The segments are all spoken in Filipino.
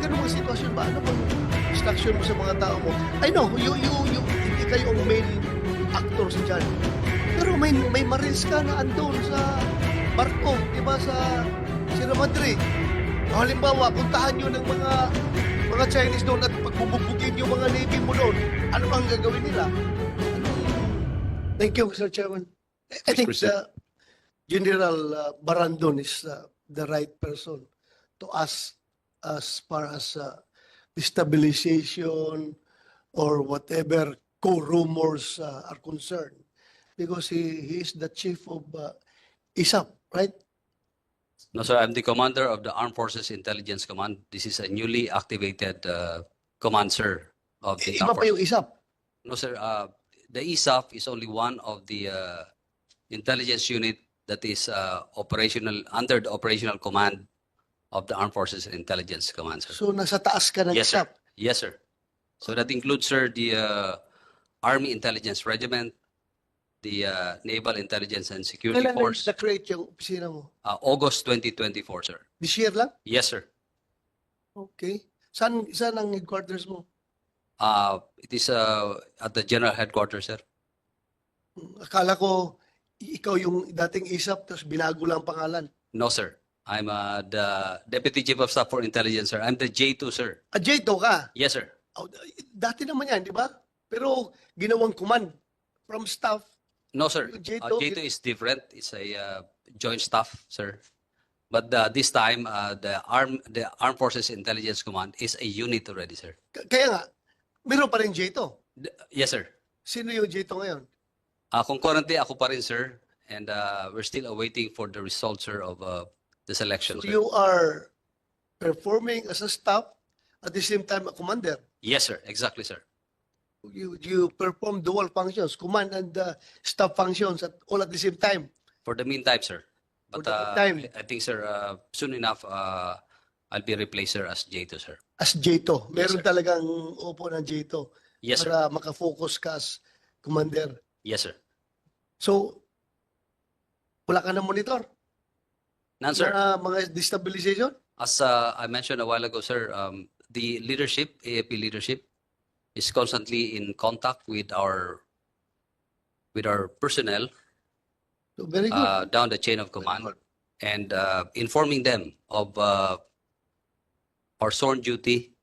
ganun mga sitwasyon ba? Ano bang instruction mo sa mga tao mo? I know, hindi kayo ang main actors dyan. Pero may marines ka na andun sa barko, di ba, sa Sierra Madre. Halimbawa, puntahan nyo ng mga Chinese doon at pagbubugbugin yung mga Navy mo doon. Ano bang gagawin nila? Thank you, Mr. Chairman. I think General Barandon is the right person to ask as far as destabilization or whatever co-rumors are concerned. Because he is the chief of ISAP, right? No, sir, I'm the commander of the Armed Forces Intelligence Command. This is a newly activated command, sir, of the Iba Armed pa yung Forces. ISAP. No, sir, the ISAF is only one of the intelligence unit that is operational under the operational command of the Armed Forces Intelligence Command, sir. So nasa taas ka ng Yes, sir. ISAP. Yes, sir. So that includes, sir, the Army Intelligence Regiment, the Naval Intelligence and Security Kailan Force, na-create yung opisina mo? August 2024, sir. This year lang? Yes, sir. Okay. Saan ang headquarters mo? It is at the General Headquarters, sir. Akala ko ikaw yung dating ISAP tapos binago lang ang pangalan. No, sir. I'm the Deputy Chief of Staff for Intelligence, sir. I'm the J2, sir. J2 ka? Yes, sir. Oh, dati naman yan, di ba? Pero ginawang command from staff. No, sir. Yung J2, J2 is different. It's a joint staff, sir. But this time, the Armed Forces Intelligence Command is a unit already, sir. Kaya nga, meron pa rin J2. Yes, sir. Sino yung J2 ngayon? Concurrently, ako pa rin, sir. And we're still awaiting for the results, sir, of the selection, So sir. you are performing as a staff at the same time a commander. Yes, sir. Exactly, sir. You perform dual functions, command and staff functions all at the same time. For the meantime, sir. For But the meantime. I think, sir, soon enough, I'll be replaced, sir, as J2, sir. As J2. Meron sir. talagang upo ng J2 Yes, sir. para makafocus ka as commander. Yes, sir. So, wala ka na monitor? None, sir. Na mga destabilization? As I mentioned a while ago, sir, the leadership, AFP leadership, is constantly in contact with our personnel So, very good. down the chain of command and informing them of our sworn duty.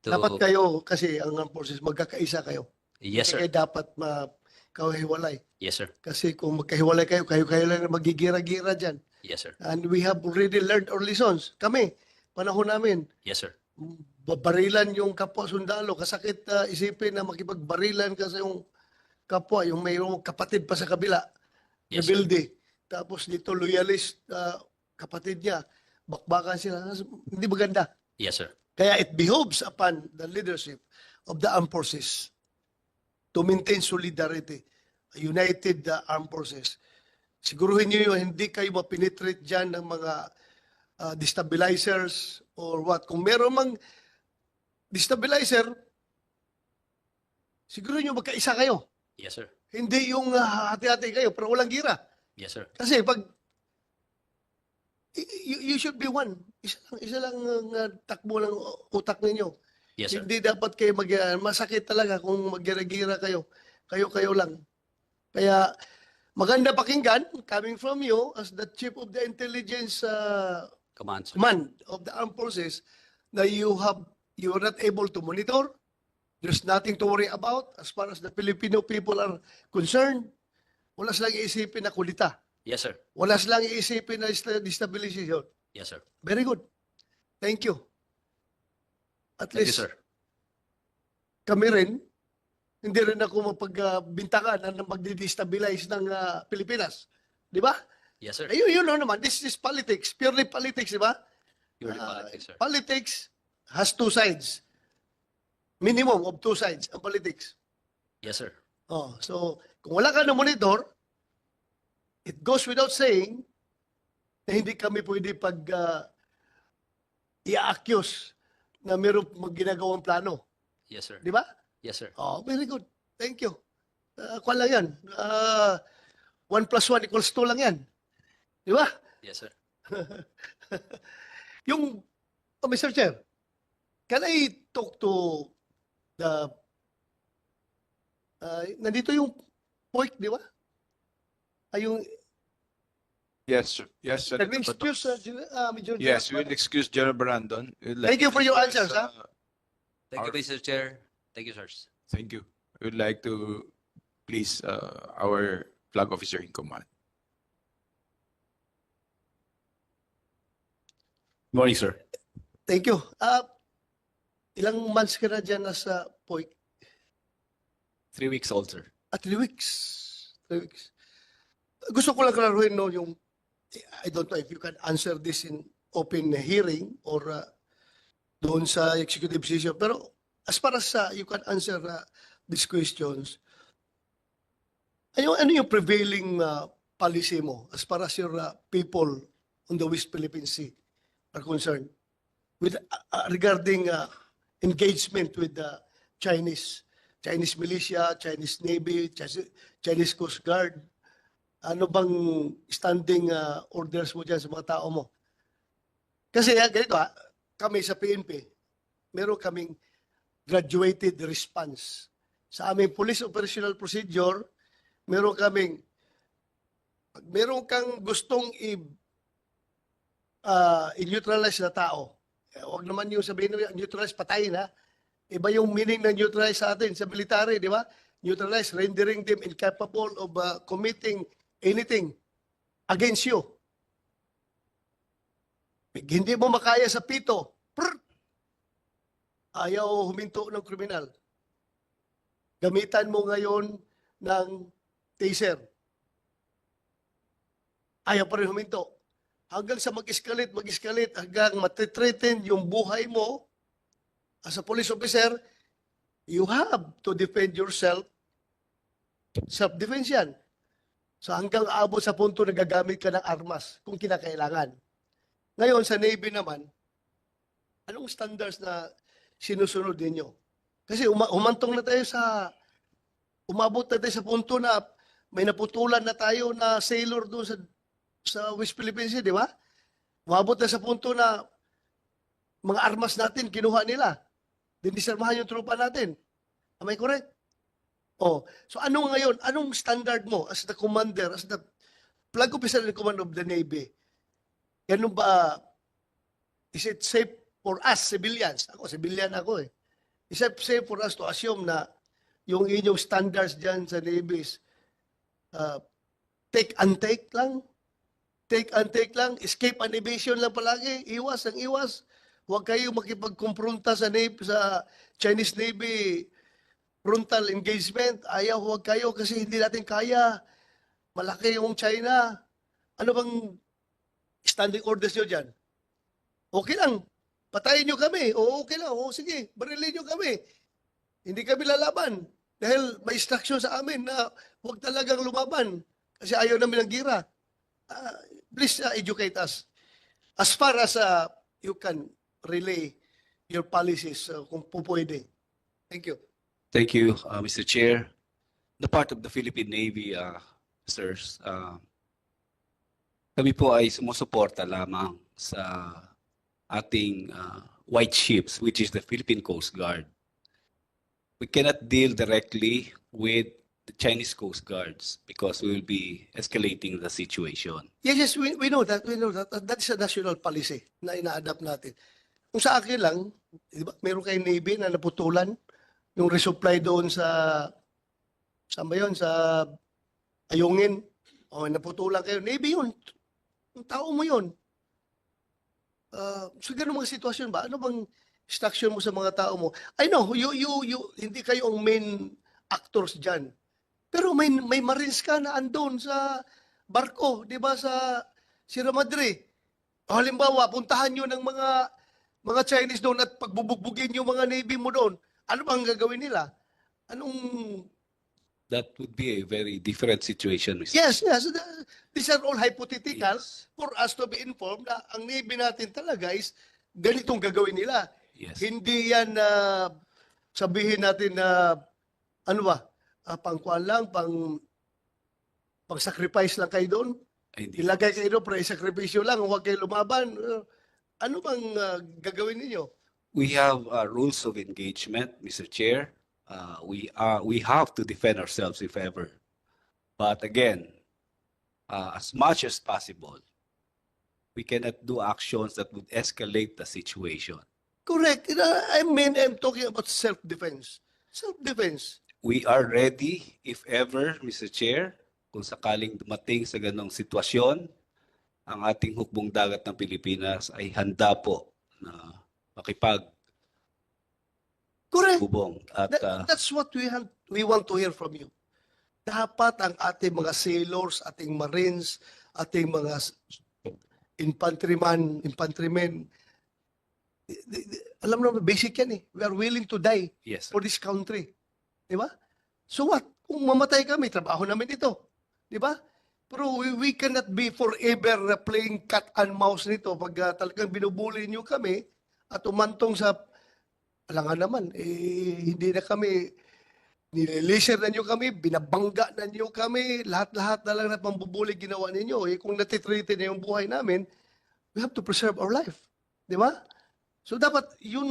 Dapat kayo, kasi ang armed forces, magkakaisa kayo. Yes, sir. Kaya dapat makahiwalay. Yes, sir. Kasi kung magkahiwalay kayo, kayo lang na magigira-gira dyan. Yes, sir. And we have already learned our lessons. Kami, panahon namin, Yes, sir. babarilan yung kapwa sundalo. Kasakit isipin na makipagbarilan ka sa yung kapwa, yung mayroong kapatid pa sa kabila. Yes, sir. Rebuilde. Tapos dito loyalist kapatid niya. Bakbakan sila. Hindi maganda. Yes, sir. Kaya it behoves upon the leadership of the armed forces to maintain solidarity, a united armed forces. Siguruhin niyo yun, hindi kayo mapenetrate dyan ng mga destabilizers or what. Kung meron mang destabilizer, siguro niyo magkaisa kayo. Yes, sir. Hindi yung hati-hati kayo pero walang gira. Yes, sir. Kasi pag you should be one. Isa lang ang takbo ng utak ninyo. Yes, sir. Hindi dapat kayo masakit talaga kung magira-gira kayo. Kayo-kayo lang. Kaya maganda pakinggan coming from you as the chief of the intelligence Command, sir. command of the armed forces na you are not able to monitor. There's nothing to worry about as far as the Filipino people are concerned. Wala silang iisipin na kulita. Yes, sir. Wala silang iisipin na destabilization. Yes, sir. Very good. Thank you. At Thank you, least sir. kami rin, hindi rin ako mapagbintangan na magdi-destabilize ng Pilipinas. Di ba? Yes, sir. You know naman, this is politics. Purely politics, di ba? Purely politics, sir. Politics has two sides. Minimum of two sides ang politics. Yes, sir. Oh, so, kung wala ka ng monitor, it goes without saying na hindi kami pwede i-accuse na mayroong ginagawang plano. Yes, sir. Di ba? Yes, sir. Oh, very good. Thank you. Kuha lang yan. 1 plus 1 equals 2 lang yan. Di ba? Yes, sir. Yung, Mr. Chair, Can I talk to the nandito yung POIC, di ba? Ay, yung Yes, sir. Yes, can we Senator excuse Bato. Major Yes, General? we'll excuse General Brandon. Thank you for your answers, ha? Thank you, Our- Mr. Chair. Thank you, sirs. Thank you. We would like to please our flag officer in command. Morning, sir. Thank you. Ilang months ka na dyan nasa POIC? 3 weeks old, sir. 3 weeks. 3 weeks. Gusto ko lang klaruhin, no, yung, I don't know if you can answer this in open hearing or doon sa executive session. Pero as far as you can answer these questions, ano yung prevailing policy mo as far as your people on the West Philippine Sea are concerned with regarding engagement with the Chinese militia, Chinese Navy, Chinese Coast Guard? Ano bang standing orders mo dyan sa mga tao mo? Kasi ganito kami sa PNP, meron kaming graduated response. Sa aming police operational procedure, meron kang gustong i-neutralize na tao. Huwag naman yung sabihin na neutralize, patayin ha. Iba yung meaning ng neutralize sa atin sa military, di ba? Neutralize, rendering them incapable of committing anything against you. Hindi mo makaya sa pito, ayaw huminto ng kriminal. Gamitan mo ngayon ng taser. Ayaw pa rin huminto. Hanggang sa mag-escalate, hanggang matitreaten yung buhay mo as a police officer, you have to defend yourself. Self-defense yan. So hanggang aabot sa punto na gagamit ka ng armas kung kinakailangan. Ngayon sa Navy naman, anong standards na sinusunod ninyo? Kasi umantong na tayo umabot na tayo sa punto na may naputulan na tayo na sailor doon sa West Philippine Sea, di ba? Umabot na sa punto na mga armas natin kinuha nila. Dinisarmahan yung tropa natin. Am I correct? Oh, so ano ngayon? Anong standard mo as the commander, as the flag officer in command of the Navy? Ganun ba, is it safe for us, civilians? Civilian ako eh. Is it safe for us to assume na yung inyong standards dyan sa Navy is take and take lang? Take and take lang? Escape and evasion lang palagi? Iwas ang iwas? Huwag kayo makipagkumpronta sa Chinese Navy frontal engagement, huwag kayo kasi hindi natin kaya. Malaki yung China. Ano bang standing orders nyo dyan? Okay lang. Patayin nyo kami. O okay lang. O sige, barilin nyo kami. Hindi kami lalaban. Dahil may instruction sa amin na huwag talagang lumaban. Kasi ayaw namin ng gira. Please educate us. As far as you can relay your policies kung pupwede. Thank you. Thank you, Mr. Chair. The part of the Philippine Navy, sirs, kami po ay sumusuporta lamang sa ating white ships, which is the Philippine Coast Guard. We cannot deal directly with the Chinese Coast Guards because we will be escalating the situation. Yes, we know that. We know that. That's a national policy na ina-adapt natin. Kung sa akin lang, di ba, meron kayong Navy na naputulan yung resupply doon saan ba yun? Sa Ayungin. O, naputulan kayo. Navy yun. Yung tao mo yun. So, ganun mga sitwasyon ba? Ano bang instruction mo sa mga tao mo? I know, you hindi kayo ang main actors dyan. Pero may Marines ka na andon sa barko, di ba, sa Sierra Madre. O, halimbawa, puntahan nyo ng mga Chinese doon at pagbubugbugin yung mga Navy mo doon. Ano bang gagawin nila? That would be a very different situation, Mr. Yes. These are all hypothetical Yes. for us to be informed na ang Navy natin talaga is ganitong gagawin nila. Yes. Hindi yan sabihin natin na pangkuan lang, pang-sacrifice lang kayo doon. Hindi. Ilagay kayo doon para isakripisyo lang, huwag kayo lumaban. Ano bang gagawin ninyo? We have rules of engagement, Mr. Chair. We have to defend ourselves if ever. But again, as much as possible, we cannot do actions that would escalate the situation. Correct. I mean, I'm talking about self-defense. Self-defense. We are ready if ever, Mr. Chair, kung sakaling dumating sa ganong sitwasyon, ang ating hukbong dagat ng Pilipinas ay handa po na makipag Correct. bubong at That's what we want to hear from you. Dapat ang ating mga sailors, ating marines, ating mga infantrymen, alam naman, basic yan eh. We are willing to die yes, sir. for this country. Di ba? So what? Kung mamatay kami, trabaho namin ito. Di ba? Pero we cannot be forever playing cat and mouse nito pag talagang binubuli niyo kami at umantong sa alangan naman, hindi na kami nililisir na niyo kami, binabangga na niyo kami, lahat-lahat na lang na pambubuli ginawa ninyo. Kung natitreated na yung buhay namin, we have to preserve our life. Di ba? So dapat yun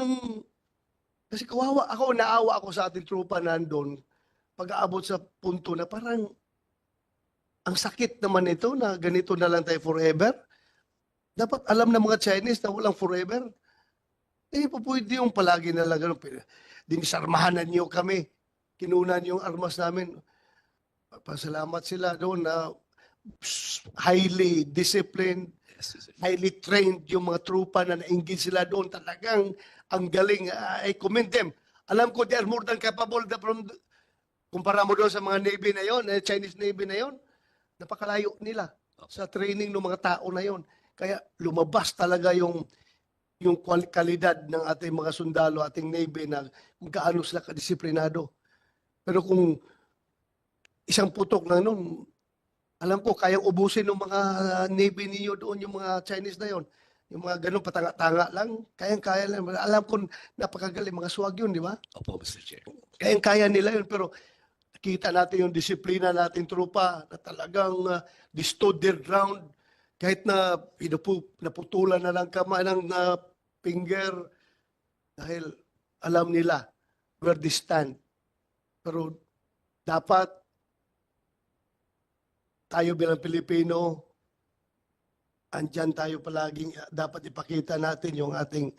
kasi naawa ako sa ating trupa nandun pag-aabot sa punto na parang ang sakit naman ito na ganito na lang tayo forever. Dapat alam ng mga Chinese na walang forever. Hindi po pwede yung palagi na lang ganun. Dinisarmahanan niyo kami. Kinunan yung armas namin. Pasalamat sila doon na highly disciplined, Yes, sir. highly trained yung mga trupa na nainggit sila doon. Talagang ang galing. I commend them. Alam ko they are more than capable from kumpara mo doon sa mga Navy na yon, Chinese Navy na yon, napakalayo nila sa training ng mga tao na yon. Kaya lumabas talaga yung kalidad ng ating mga sundalo, ating Navy na gaano sila kadisiplinado. Pero kung isang putok na nun, alam ko, kayang ubusin ng mga Navy niyo doon, yung mga Chinese na yon. Yung mga ganun patanga-tanga lang, kayang-kaya lang. Alam ko, napakagaling, mga swag yun, di ba? Opo, Mr. Chair. Kayang-kaya nila yun, pero kita natin yung disiplina nating trupa na talagang they stood their ground kahit na naputulan na ng kamay ng finger dahil alam nila where they stand. Pero dapat tayo bilang Pilipino, andyan tayo palaging dapat ipakita natin yung ating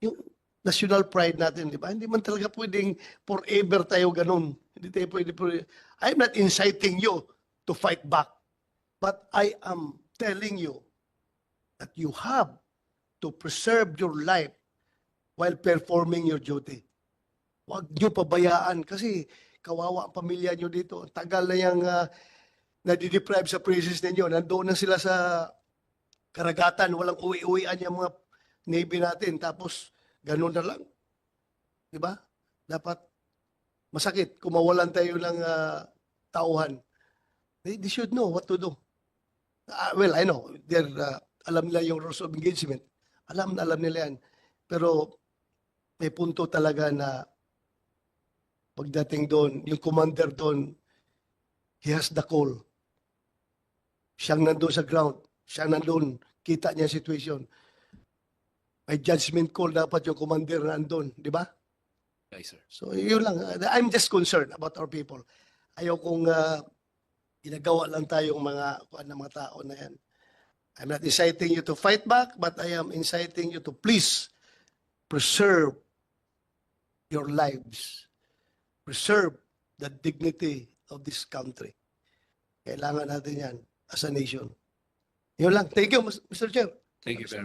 yung national pride natin, di ba? Hindi man talaga pwedeng forever tayo ganun. Hindi tayo pwede. I'm not inciting you to fight back. But I am telling you that you have to preserve your life while performing your duty. Huwag nyo pabayaan kasi kawawa ang pamilya nyo dito. Ang tagal na yung nadideprive sa prisons ninyo. Nandoon na sila sa karagatan. Walang uwi-uwian yung mga Navy natin. Tapos ganun na lang. Diba? Dapat masakit kung mawalan tayo ng tauhan. They should know what to do. Well, I know. Alam nila yung rules of engagement. Alam nila yan. Pero may punto talaga na pagdating doon, yung commander doon, he has the call. Siyang nandun sa ground. Siyang nandun. Kita niya yung situation. May judgment call dapat yung commander na andun, di ba? Yes, sir. So yun lang. I'm just concerned about our people. Ayaw kong ginagawa lang tayong mga tao na yan. I'm not inciting you to fight back, but I am inciting you to please preserve your lives. Preserve the dignity of this country. Kailangan natin yan as a nation. Yun lang. Thank you, Mr. Chair. Thank you very much.